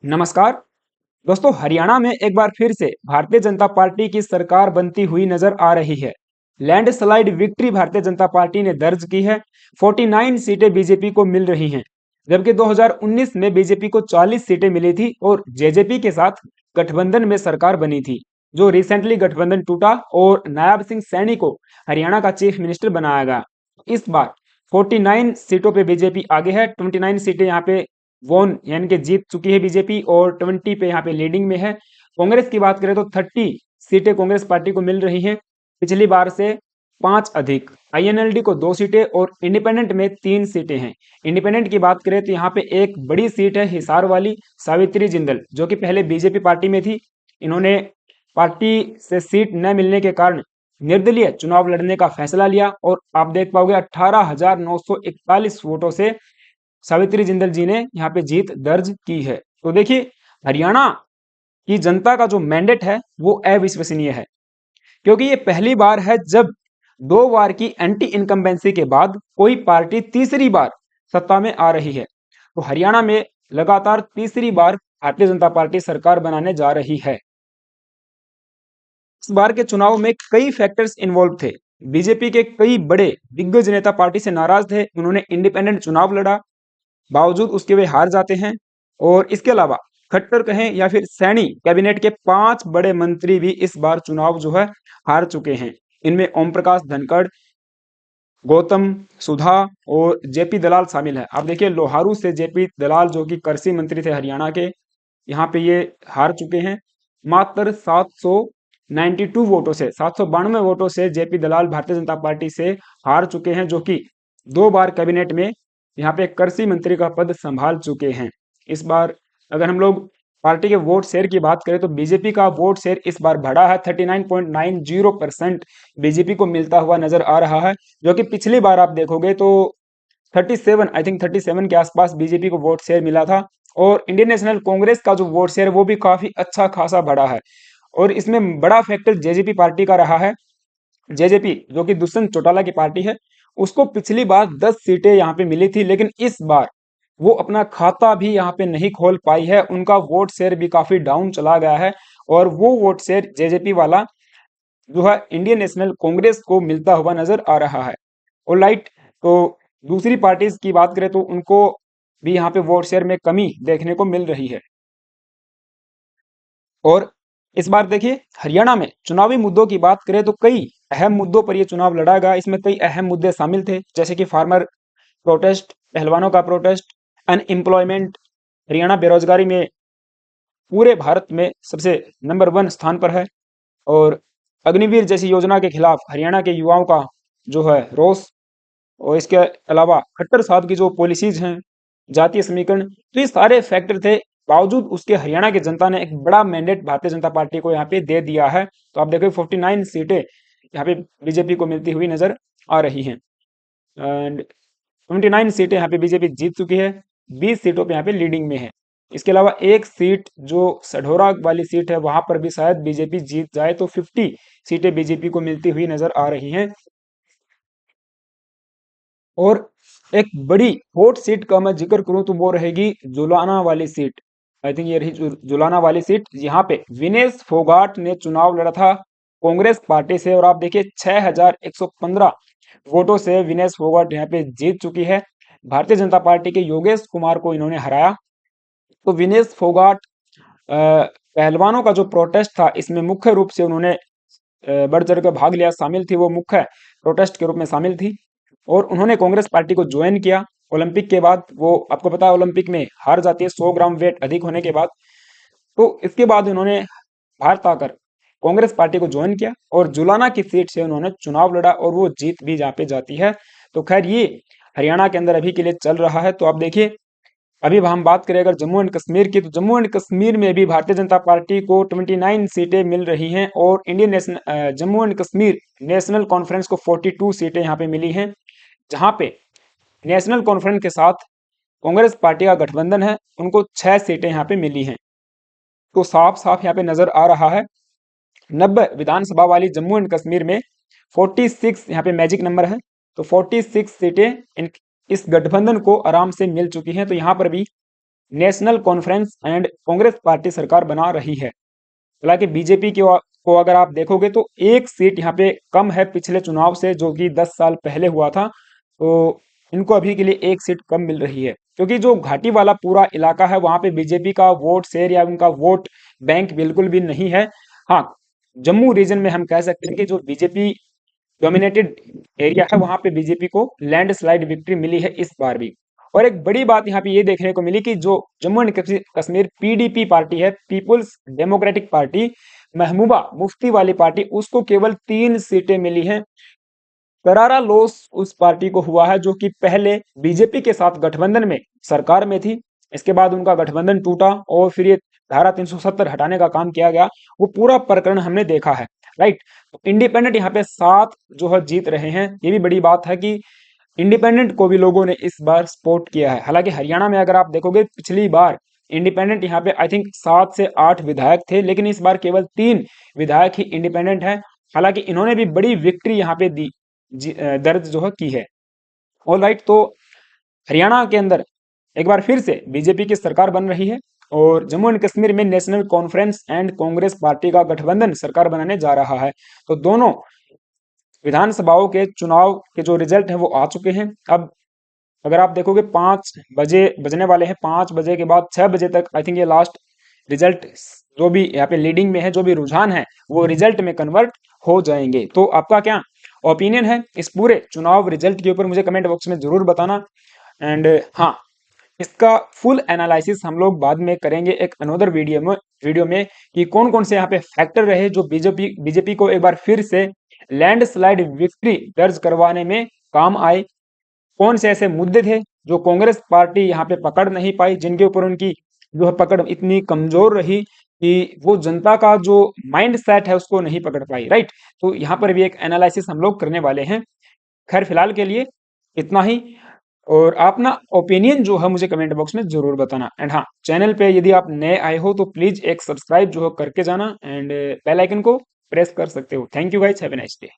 नमस्कार दोस्तों, हरियाणा में एक बार फिर से भारतीय जनता पार्टी की सरकार बनती हुई नजर आ रही है। Landslide victory Bharatiya Janata party ने दर्ज की है। 49 सीटें बीजेपी को मिल रही हैं, जबकि 2019 में बीजेपी को 40 सीटें मिली थी और जेजेपी के साथ गठबंधन में सरकार बनी थी, जो रिसेंटली गठबंधन टूटा और नायाब सिंह सैनी को हरियाणा का चीफ मिनिस्टर बनाया गया। इस बार 49 सीटों पे बीजेपी आगे है। 29 सीटें यहाँ पे वोन यानी कि जीत चुकी है बीजेपी और 20 पे यहाँ पे लीडिंग में है। कांग्रेस की बात करें तो 30 सीटें कांग्रेस पार्टी को मिल रही हैं, पिछली बार से 5 अधिक। आईएनएलडी को 2 सीटें और इंडिपेंडेंट में 3 सीटें हैं। इंडिपेंडेंट की बात करें तो यहाँ पे एक बड़ी सीट है हिसार वाली, सावित्री जिंदल, जो कि पहले बीजेपी पार्टी में थी। इन्होंने पार्टी से सीट न मिलने के कारण निर्दलीय चुनाव लड़ने का फैसला लिया और आप देख पाओगे 18,941 वोटों से सावित्री जिंदल जी ने यहाँ पे जीत दर्ज की है। तो देखिए, हरियाणा की जनता का जो मैंडेट है वो अविश्वसनीय है, क्योंकि ये पहली बार है जब 2 बार की एंटी इनकम्बेंसी के बाद कोई पार्टी तीसरी बार सत्ता में आ रही है। तो हरियाणा में लगातार तीसरी बार भारतीय जनता पार्टी सरकार बनाने जा रही है। इस बार के चुनाव में कई फैक्टर्स इन्वॉल्व थे। बीजेपी के कई बड़े दिग्गज नेता पार्टी से नाराज थे, उन्होंने इंडिपेंडेंट चुनाव लड़ा, बावजूद उसके वे हार जाते हैं। और इसके अलावा खट्टर कहें या फिर सैनी कैबिनेट के 5 बड़े मंत्री भी इस बार चुनाव जो है हार चुके हैं। इनमें ओम प्रकाश धनखड़, गौतम सुधा और जेपी दलाल शामिल है। आप देखिए, लोहारू से जेपी दलाल जो कि कृषि मंत्री थे हरियाणा के, यहाँ पे ये हार चुके हैं। मात्र 792 वोटों से 792 वोटों से जेपी दलाल भारतीय जनता पार्टी से हार चुके हैं, जो कि 2 बार कैबिनेट में यहाँ पे कृषि मंत्री का पद संभाल चुके हैं। इस बार अगर हम लोग पार्टी के वोट शेयर की बात करें तो बीजेपी का वोट शेयर इस बार बढ़ा है। 39.90% बीजेपी को मिलता हुआ नजर आ रहा है, जो कि पिछली बार आप देखोगे तो 37, आई थिंक 37 के आसपास बीजेपी को वोट शेयर मिला था। और इंडियन नेशनल कांग्रेस का जो वोट शेयर है वो भी काफी अच्छा खासा बढ़ा है। और इसमें बड़ा फैक्टर जेजेपी पार्टी का रहा है। जेजेपी जो कि दुष्यंत चौटाला की पार्टी है, उसको पिछली बार 10 सीटें यहाँ पे मिली थी, लेकिन इस बार वो अपना खाता भी यहाँ पे नहीं खोल पाई है। उनका वोट शेयर भी काफी डाउन चला गया है और वो वोट शेयर जेजेपी वाला जो है इंडियन नेशनल कांग्रेस को मिलता हुआ नजर आ रहा है। और लाइट, तो दूसरी पार्टीज की बात करें तो उनको भी यहाँ पे वोट शेयर में कमी देखने को मिल रही है। और इस बार देखिए, हरियाणा में चुनावी मुद्दों की बात करें तो कई अहम मुद्दों पर यह चुनाव लड़ा गया। इसमें कई अहम मुद्दे शामिल थे, जैसे कि फार्मर प्रोटेस्ट, पहलवानों का प्रोटेस्ट, अनएम्प्लॉयमेंट। हरियाणा बेरोजगारी में पूरे भारत में सबसे नंबर 1 स्थान पर है। और अग्निवीर जैसी योजना के खिलाफ हरियाणा के युवाओं का जो है रोष। और इसके अलावा खट्टर साहब की जो पॉलिसीज हैं, जातीय समीकरण, तो ये सारे फैक्टर थे। बावजूद उसके हरियाणा की जनता ने एक बड़ा मैंडेट भारतीय जनता पार्टी को यहाँ पे दे दिया है। तो आप देखो 49 सीटें यहाँ पे बीजेपी को मिलती हुई नजर आ रही हैं। एंड 29 सीटें यहाँ पे बीजेपी जीत चुकी है, 20 सीटों पे यहाँ पे लीडिंग में है। इसके अलावा एक सीट जो सढौरा वाली सीट है वहां पर भी शायद बीजेपी जीत जाए, तो 50 सीटें बीजेपी को मिलती हुई नजर आ रही हैं। और एक बड़ी हॉट सीट का मैं जिक्र करूं तो वो रहेगी जुलाना वाली सीट। आई थिंक ये रही जुलाना वाली सीट। यहाँ पे विनेश फोगाट ने चुनाव लड़ा था कांग्रेस पार्टी से और आप देखिए 6115 वोटों से विनेश फोगाट यहाँ पे जीत चुकी है। भारतीय जनता पार्टी के योगेश कुमार को इन्होंने हराया। तो विनेश फोगाट पहलवानों का जो प्रोटेस्ट था इसमें मुख्य रूप से उन्होंने बढ़ चढ़ कर भाग लिया, शामिल थी, वो मुख्य प्रोटेस्ट के रूप में शामिल थी। और उन्होंने कांग्रेस पार्टी को ज्वाइन किया ओलंपिक के बाद। वो आपको पता है ओलंपिक में हार जाती है 100 ग्राम वेट अधिक होने के बाद। तो इसके बाद उन्होंने भारत आकर कांग्रेस पार्टी को ज्वाइन किया और जुलाना की सीट से उन्होंने चुनाव लड़ा और वो जीत भी जहाँ पे जाती है। तो खैर, ये हरियाणा के अंदर अभी के लिए चल रहा है। तो आप देखिए, अभी हम बात करें अगर जम्मू एंड कश्मीर की, तो जम्मू एंड कश्मीर में भी भारतीय जनता पार्टी को 29 सीटें मिल रही हैं और Indian national Jammu and Kashmir national conference को 42 सीटें यहाँ पे मिली हैं, जहां पे नेशनल कॉन्फ्रेंस के साथ कांग्रेस पार्टी का गठबंधन है, उनको 6 सीटें यहाँ पे मिली हैं। तो साफ साफ यहाँ पे नजर आ रहा है 90 विधानसभा वाली जम्मू एंड कश्मीर में 46 यहाँ पे मैजिक नंबर है। तो 46 सीटें इस गठबंधन को आराम से मिल चुकी हैं। तो यहाँ पर भी national conference and Congress party सरकार बना रही है। हालांकि बीजेपी को अगर आप देखोगे तो एक सीट यहाँ पे कम है पिछले चुनाव से, जो कि 10 साल पहले हुआ था। तो इनको अभी के लिए एक सीट कम मिल रही है, क्योंकि जो घाटी वाला पूरा इलाका है वहां पे बीजेपी का वोट शेयर या उनका वोट बैंक बिल्कुल भी नहीं है। हाँ, जम्मू रीजन में हम कह सकते हैं कि जो बीजेपी डोमिनेटेड एरिया है वहां पे बीजेपी को लैंडस्लाइड विक्ट्री मिली है इस बार भी। और एक बड़ी बात यहाँ पे ये देखने को मिली कि जो Jammu and Kashmir PDP party है, people's democratic party, Mehbooba Mufti वाली पार्टी, उसको केवल 3 सीटें मिली हैं। करारा लॉस उस पार्टी को हुआ है जो कि पहले बीजेपी के साथ गठबंधन में सरकार में थी। इसके बाद उनका गठबंधन टूटा और फिर ये धारा 370 हटाने का काम किया गया। वो पूरा प्रकरण हमने देखा है, राइट। तो इंडिपेंडेंट यहाँ पे 7 जो है जीत रहे हैं। ये भी बड़ी बात है कि इंडिपेंडेंट को भी लोगों ने इस बार सपोर्ट किया है। हालांकि हरियाणा में अगर आप देखोगे पिछली बार इंडिपेंडेंट यहाँ पे आई थिंक 7 से 8 विधायक थे, लेकिन इस बार केवल 3 विधायक ही इंडिपेंडेंट हैं। हालांकि इन्होंने भी बड़ी विक्ट्री यहाँ पे दर्ज जो है की है। ऑल राइट, तो हरियाणा के अंदर एक बार फिर से बीजेपी की सरकार बन रही है और जम्मू एंड कश्मीर में national conference and Congress party का गठबंधन सरकार बनाने जा रहा है। तो दोनों विधानसभाओं के चुनाव के जो रिजल्ट हैं वो आ चुके हैं। अब अगर आप देखोगे 5 बजे बजने वाले हैं, 5 बजे के बाद 6 बजे तक आई थिंक ये लास्ट रिजल्ट जो भी यहाँ पे लीडिंग में है, जो भी रुझान है वो रिजल्ट में कन्वर्ट हो जाएंगे। तो आपका क्या ओपिनियन है इस पूरे चुनाव रिजल्ट के ऊपर, मुझे कमेंट बॉक्स में जरूर बताना। एंड हाँ, इसका फुल एनालिसिस हम लोग बाद में करेंगे एक अनदर वीडियो में कि कौन कौन से यहाँ पे फैक्टर रहे जो बीजेपी को एक बार फिर से लैंडस्लाइड विक्ट्री दर्ज करवाने में काम आए। कौन से ऐसे मुद्दे थे जो कांग्रेस पार्टी यहाँ पे पकड़ नहीं पाई, जिनके ऊपर उनकी जो है पकड़ इतनी कमजोर रही कि वो जनता का जो माइंड सेट है उसको नहीं पकड़ पाई, राइट। तो यहाँ पर भी एक एनालिसिस हम लोग करने वाले हैं। खैर फिलहाल के लिए इतना ही, और आप ना ओपिनियन जो है मुझे कमेंट बॉक्स में जरूर बताना। एंड हाँ, चैनल पे यदि आप नए आए हो तो प्लीज एक सब्सक्राइब जो है करके जाना एंड बेल आइकन को प्रेस कर सकते हो। Thank you guys, have a nice day.